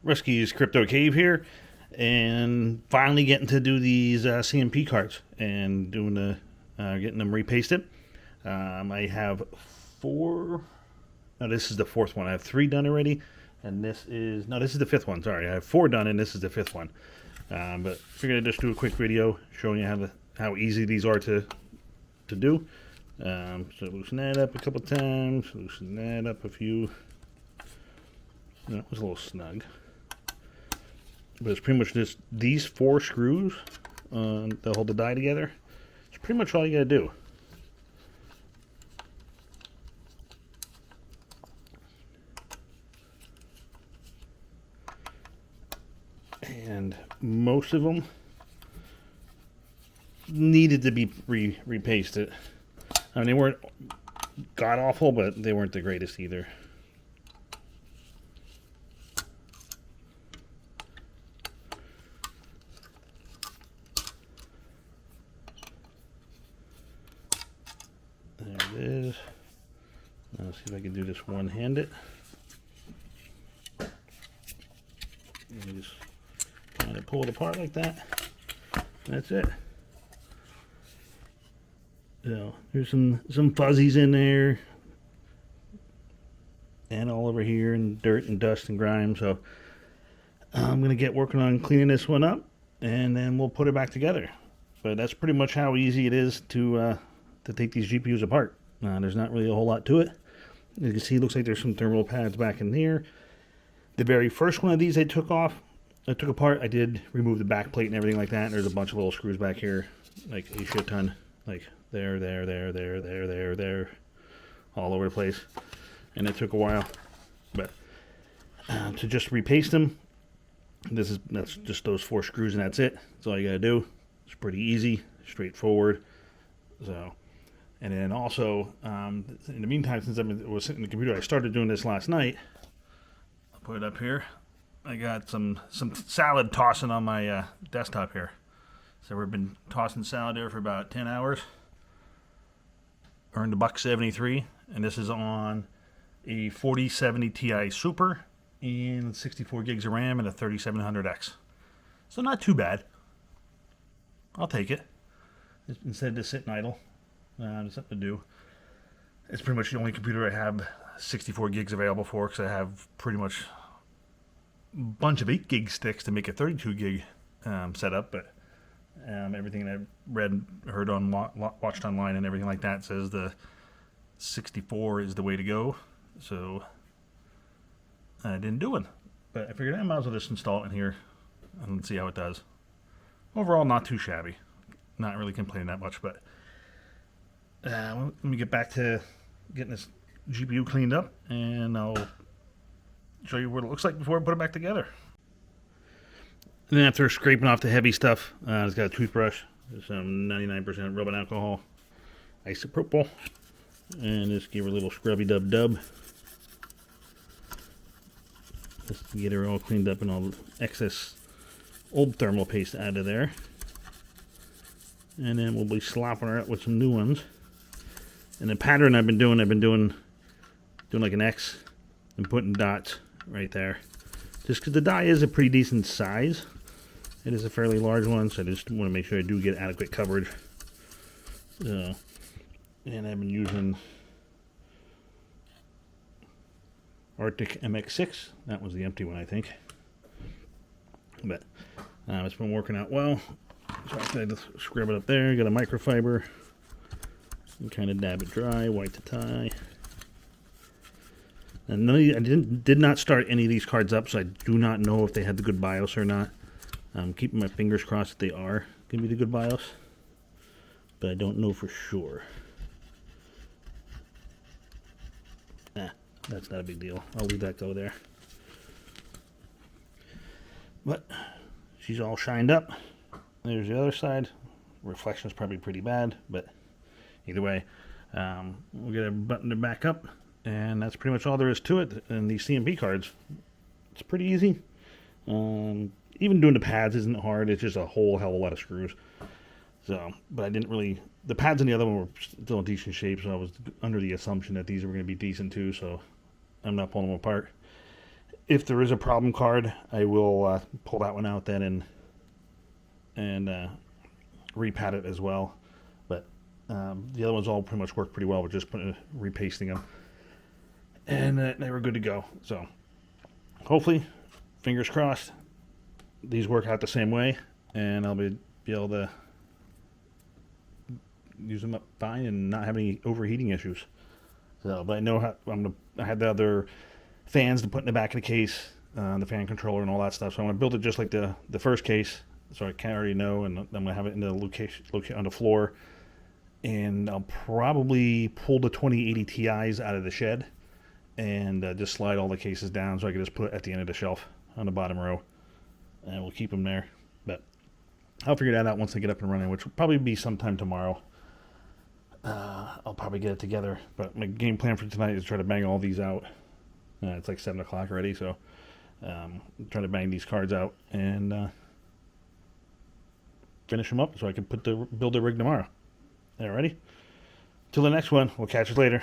Rusty's Crypto Cave here, and finally getting to do these CMP cards and doing the getting them repasted. I have four. No, this is the fourth one. I have three done already, and this is the fifth one. Sorry, I have four done, and this is the fifth one. But figured I'd just do a quick video showing you how easy these are to do. So loosen that up a couple times, loosen that up a few. That was a little snug. But it's pretty much just these four screws that hold the die together. It's pretty much all you gotta do. And most of them needed to be repasted. I mean, they weren't god awful, but they weren't the greatest either. There it is. Now let's see if I can do this one-handed. Just kind of pull it apart like that. That's it. So there's some fuzzies in there, and all over here, and dirt and dust and grime. So I'm gonna get working on cleaning this one up, and then we'll put it back together. But that's pretty much how easy it is to take these GPUs apart. There's not really a whole lot to it. You can see, it looks like there's some thermal pads back in here. The very first one of these I took apart. I did remove the back plate and everything like that. And there's a bunch of little screws back here, like a shit ton, like there, all over the place. And it took a while, but to just repaste them, that's just those four screws and that's it. That's all you gotta do. It's pretty easy, straightforward. So, and then also, in the meantime, since I was sitting in the computer, I started doing this last night. I'll put it up here. I got some salad tossing on my desktop here. So we've been tossing salad there for about 10 hours. Earned $1.73, and this is on a 4070 Ti Super and 64 gigs of RAM and a 3700X. So not too bad. I'll take it. Instead of just sitting idle. There's something to do. It's pretty much the only computer I have 64 gigs available for, because I have pretty much a bunch of 8 gig sticks to make a 32 gig setup, but everything that I heard on, watched online and everything like that says the 64 is the way to go. So I didn't do it, but I figured I might as well just install it in here and see how it does. Overall, not too shabby. Not really complaining that much, but let me get back to getting this GPU cleaned up, and I'll show you what it looks like before I put it back together. And then after scraping off the heavy stuff, it's got a toothbrush, some 99% rubbing alcohol, isopropyl, and just give her a little scrubby dub. Just to get her all cleaned up and all the excess old thermal paste out of there. And then we'll be slopping her up with some new ones. And the pattern I've been doing like an X and putting dots right there. Just because the die is a pretty decent size. It is a fairly large one, so I just want to make sure I do get adequate coverage. And I've been using Arctic MX6. That was the empty one, I think. But it's been working out well. So I just scrub it up there. Got a microfiber. And kind of dab it dry, white to tie. And I did not start any of these cards up, so I do not know if they had the good BIOS or not. I'm keeping my fingers crossed that they are going to be the good BIOS, but I don't know for sure. That's not a big deal. I'll leave that go there. But she's all shined up. There's the other side. Reflection's probably pretty bad, but either way, we'll get it buttoned back up, and that's pretty much all there is to it. And these CMP cards, it's pretty easy. Even doing the pads isn't hard. It's just a whole hell of a lot of screws. So, but I didn't really. The pads in the other one were still in decent shape, so I was under the assumption that these were going to be decent too. So I'm not pulling them apart. if there is a problem card, I will pull that one out then and repad it as well. But the other ones all pretty much work pretty well. We're just repasting them, and they were good to go. So hopefully, fingers crossed, these work out the same way, and I'll be able to use them up fine and not have any overheating issues. So, but I know how I had the other fans to put in the back of the case, the fan controller and all that stuff. So I'm gonna build it just like the first case, so I can already know, and I'm gonna have it in the location on the floor. And I'll probably pull the 2080 Ti's out of the shed and just slide all the cases down, so I can just put it at the end of the shelf on the bottom row, and we'll keep them there. But I'll figure that out once I get up and running, which will probably be sometime tomorrow. I'll probably get it together, but my game plan for tonight is to try to bang all these out. It's like 7 o'clock already, so trying to bang these cards out and finish them up so I can build the rig tomorrow. Alrighty. Till the next one, we'll catch you later.